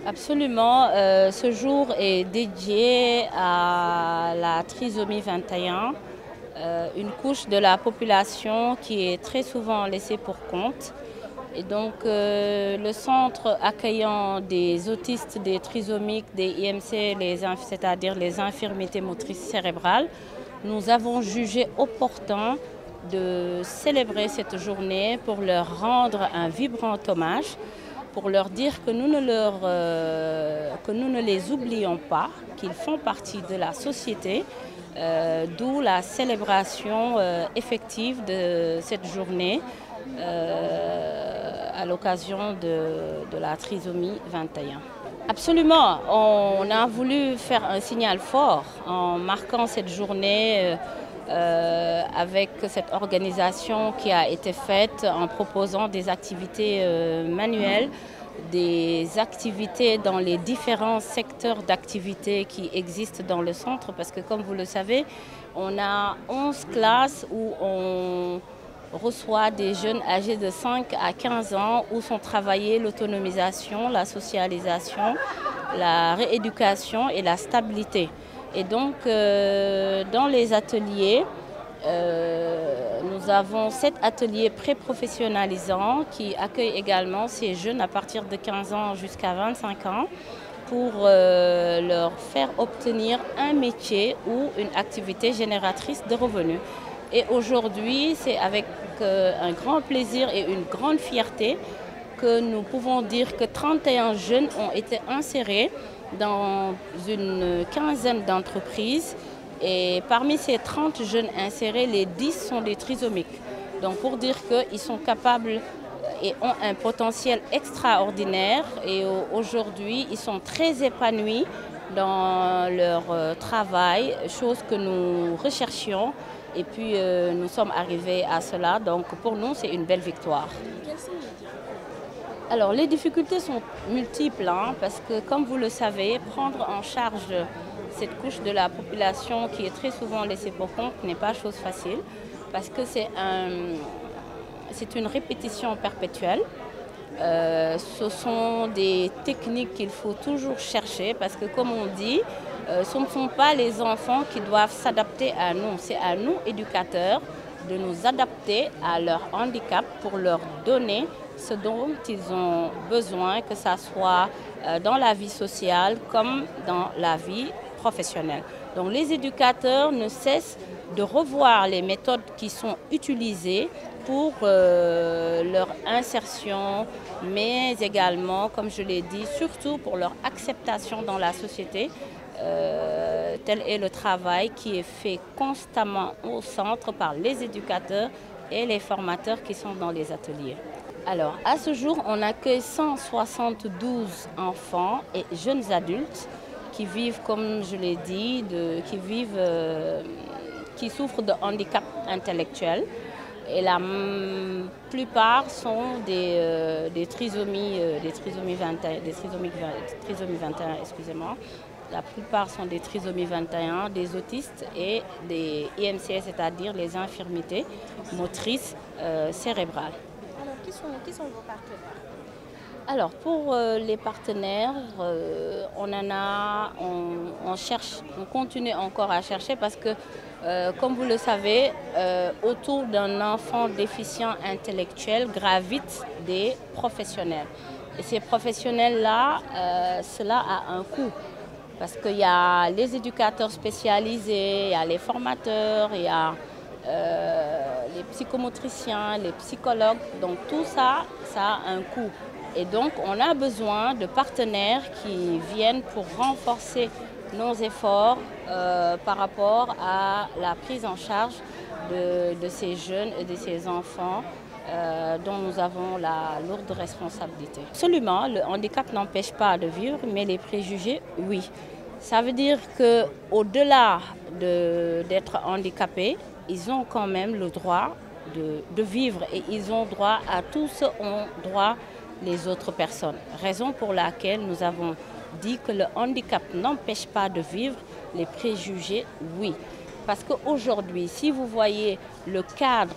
Absolument, ce jour est dédié à la trisomie 21, une couche de la population qui est très souvent laissée pour compte. Et donc le centre accueillant des autistes, des trisomiques, des IMC, c'est-à-dire les infirmités motrices cérébrales, nous avons jugé opportun de célébrer cette journée pour leur rendre un vibrant hommage, pour leur dire que que nous ne les oublions pas, qu'ils font partie de la société, d'où la célébration effective de cette journée à l'occasion de la trisomie 21. Absolument, on a voulu faire un signal fort en marquant cette journée avec cette organisation qui a été faite en proposant des activités manuelles, des activités dans les différents secteurs d'activité qui existent dans le centre, parce que comme vous le savez, on a 11 classes où on reçoit des jeunes âgés de 5 à 15 ans où sont travaillées l'autonomisation, la socialisation, la rééducation et la stabilité. Et donc, dans les ateliers, nous avons 7 ateliers pré-professionnalisants qui accueillent également ces jeunes à partir de 15 ans jusqu'à 25 ans pour leur faire obtenir un métier ou une activité génératrice de revenus. Et aujourd'hui, c'est avec un grand plaisir et une grande fierté que nous pouvons dire que 31 jeunes ont été insérés dans une quinzaine d'entreprises. Et parmi ces 30 jeunes insérés, les 10 sont des trisomiques. Donc pour dire qu'ils sont capables et ont un potentiel extraordinaire. Et aujourd'hui, ils sont très épanouis dans leur travail, chose que nous recherchions. Et puis nous sommes arrivés à cela. Donc pour nous, c'est une belle victoire. Quelles sont les difficultés? Alors les difficultés sont multiples, parce que comme vous le savez, prendre en charge cette couche de la population qui est très souvent laissée pour compte n'est pas chose facile, parce que c'est une répétition perpétuelle. Ce sont des techniques qu'il faut toujours chercher, parce que comme on dit, ce ne sont pas les enfants qui doivent s'adapter à nous, c'est à nous, éducateurs, de nous adapter à leur handicap pour leur donner ce dont ils ont besoin, que ce soit dans la vie sociale comme dans la vie professionnelle. Donc les éducateurs ne cessent de revoir les méthodes qui sont utilisées pour leur insertion, mais également, comme je l'ai dit, surtout pour leur acceptation dans la société. Tel est le travail qui est fait constamment au centre par les éducateurs et les formateurs qui sont dans les ateliers. Alors, à ce jour, on accueille 172 enfants et jeunes adultes qui vivent, comme je l'ai dit, qui souffrent de handicap intellectuel. Et la plupart sont des trisomies 21, excusez-moi. La plupart sont des trisomies 21, des autistes et des IMCS, c'est-à-dire les infirmités motrices cérébrales. Alors, qui sont vos partenaires? Alors, pour les partenaires, on cherche, on continue encore à chercher parce que, comme vous le savez, autour d'un enfant déficient intellectuel gravitent des professionnels. Et ces professionnels-là, cela a un coût. Parce qu'il y a les éducateurs spécialisés, il y a les formateurs, il y a les psychomotriciens, les psychologues. Donc tout ça, ça a un coût. Et donc on a besoin de partenaires qui viennent pour renforcer nos efforts par rapport à la prise en charge de ces jeunes et de ces enfants dont nous avons la lourde responsabilité. Absolument, le handicap n'empêche pas de vivre, mais les préjugés, oui. Ça veut dire qu'au-delà d'être handicapés, ils ont quand même le droit de vivre et ils ont droit à tout ce qu'ont droit les autres personnes. Raison pour laquelle nous avons dit que le handicap n'empêche pas de vivre, les préjugés, oui. Parce qu'aujourd'hui, si vous voyez le cadre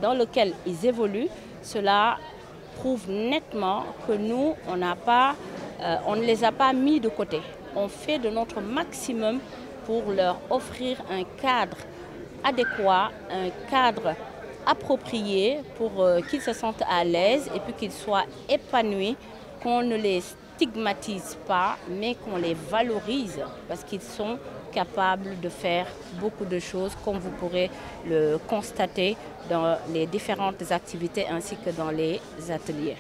dans lequel ils évoluent, cela prouve nettement que nous, on n'a pas on ne les a pas mis de côté. On fait de notre maximum pour leur offrir un cadre adéquat, un cadre approprié pour qu'ils se sentent à l'aise et puis qu'ils soient épanouis, qu'on ne les stigmatise pas, mais qu'on les valorise parce qu'ils sont capables de faire beaucoup de choses, comme vous pourrez le constater dans les différentes activités ainsi que dans les ateliers.